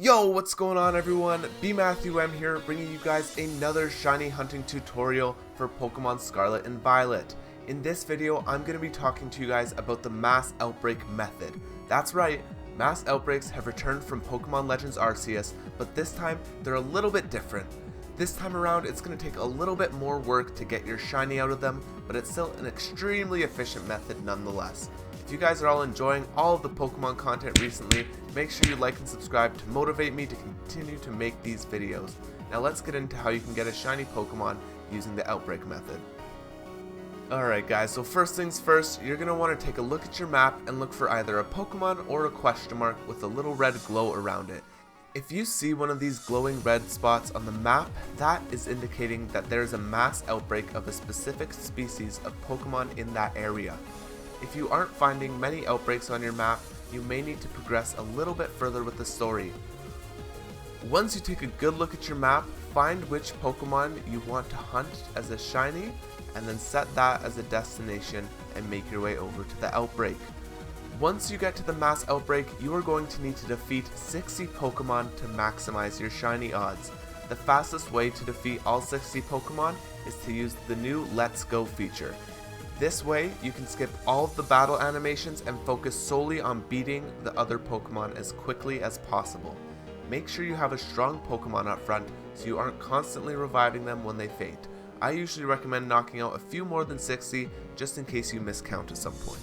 Yo, what's going on everyone? B Matthew M here, bringing you guys another shiny hunting tutorial for Pokemon Scarlet and Violet. In this video, I'm going to be talking to you guys about the mass outbreak method. That's right, mass outbreaks have returned from Pokemon Legends Arceus, but this time they're a little bit different. This time around, it's going to take a little bit more work to get your shiny out of them, but it's still an extremely efficient method nonetheless. If you guys are all enjoying all of the Pokemon content recently, make sure you like and subscribe to motivate me to continue to make these videos. Now let's get into how you can get a shiny Pokemon using the outbreak method. Alright guys, so first things first, you're going to want to take a look at your map and look for either a Pokemon or a question mark with a little red glow around it. If you see one of these glowing red spots on the map, that is indicating that there is a mass outbreak of a specific species of Pokemon in that area. If you aren't finding many outbreaks on your map, you may need to progress a little bit further with the story. Once you take a good look at your map, find which Pokemon you want to hunt as a shiny, and then set that as a destination and make your way over to the outbreak. Once you get to the mass outbreak, you are going to need to defeat 60 Pokemon to maximize your shiny odds. The fastest way to defeat all 60 Pokemon is to use the new Let's Go feature. This way, you can skip all of the battle animations and focus solely on beating the other Pokemon as quickly as possible. Make sure you have a strong Pokemon up front so you aren't constantly reviving them when they faint. I usually recommend knocking out a few more than 60 just in case you miscount at some point.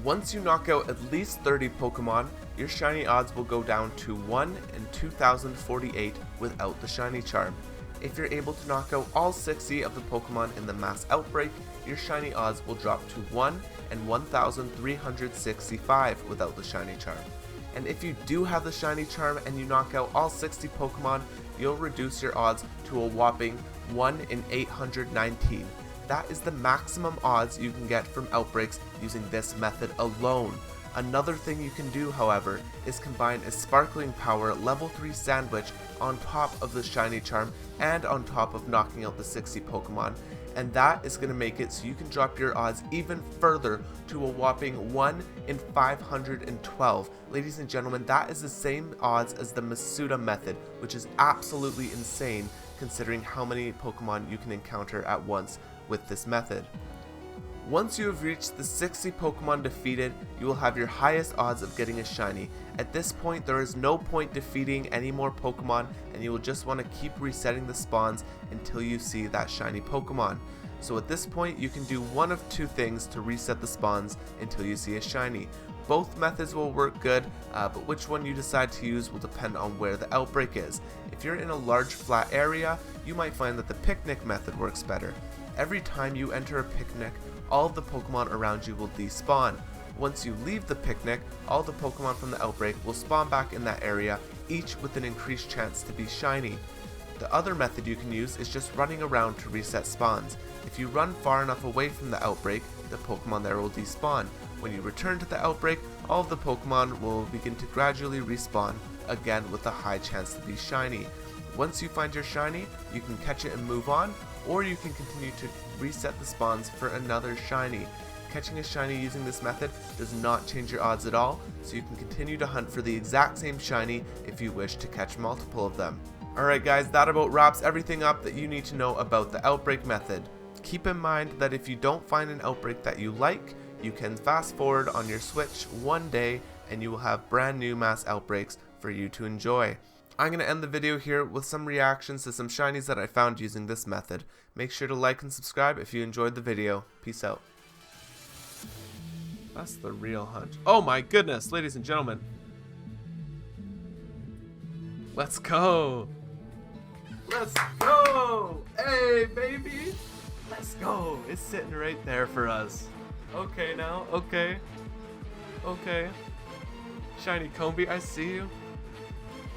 Once you knock out at least 30 Pokemon, your shiny odds will go down to 1 in 2048 without the shiny charm. If you're able to knock out all 60 of the Pokemon in the mass outbreak, your shiny odds will drop to 1 in 1365 without the shiny charm. And if you do have the shiny charm and you knock out all 60 Pokemon, you'll reduce your odds to a whopping 1 in 819. That is the maximum odds you can get from outbreaks using this method alone. Another thing you can do, however, is combine a Sparkling Power level 3 sandwich on top of the shiny charm and on top of knocking out the 60 Pokemon, and that is going to make it so you can drop your odds even further to a whopping 1 in 512. Ladies and gentlemen, that is the same odds as the Masuda method, which is absolutely insane considering how many Pokemon you can encounter at once with this method. Once you have reached the 60 Pokemon defeated, you will have your highest odds of getting a shiny. At this point, there is no point defeating any more Pokemon, and you will just want to keep resetting the spawns until you see that shiny Pokemon. So at this point, you can do one of two things to reset the spawns until you see a shiny. Both methods will work good, but which one you decide to use will depend on where the outbreak is. If you're in a large flat area, you might find that the picnic method works better. Every time you enter a picnic, all of the Pokemon around you will despawn. Once you leave the picnic, all the Pokemon from the outbreak will spawn back in that area, each with an increased chance to be shiny. The other method you can use is just running around to reset spawns. If you run far enough away from the outbreak, the Pokemon there will despawn. When you return to the outbreak, all of the Pokemon will begin to gradually respawn, again with a high chance to be shiny. Once you find your shiny, you can catch it and move on, or you can continue to reset the spawns for another shiny. Catching a shiny using this method does not change your odds at all, so you can continue to hunt for the exact same shiny if you wish to catch multiple of them. Alright guys, that about wraps everything up that you need to know about the outbreak method. Keep in mind that if you don't find an outbreak that you like, you can fast forward on your Switch one day and you will have brand new mass outbreaks for you to enjoy. I'm going to end the video here with some reactions to some shinies that I found using this method. Make sure to like and subscribe if you enjoyed the video. Peace out. That's the real hunt. Oh my goodness, ladies and gentlemen. Let's go. Let's go. Hey, baby. Let's go. It's sitting right there for us. Okay now. Okay. Okay. Shiny Combi, I see you.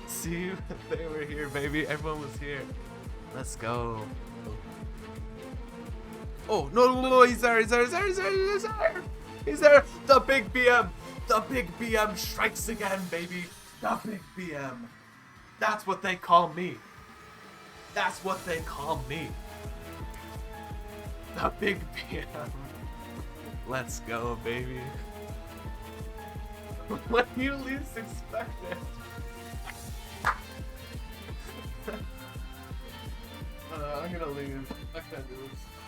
See you. They were here, baby. Everyone was here. Let's go. Oh, no, he's there. He's there. The big BM. The big BM strikes again, baby. The big BM. That's what they call me. That's what they call me. The big BM. Let's go, baby. When you least expect it. thing is, that kind of is.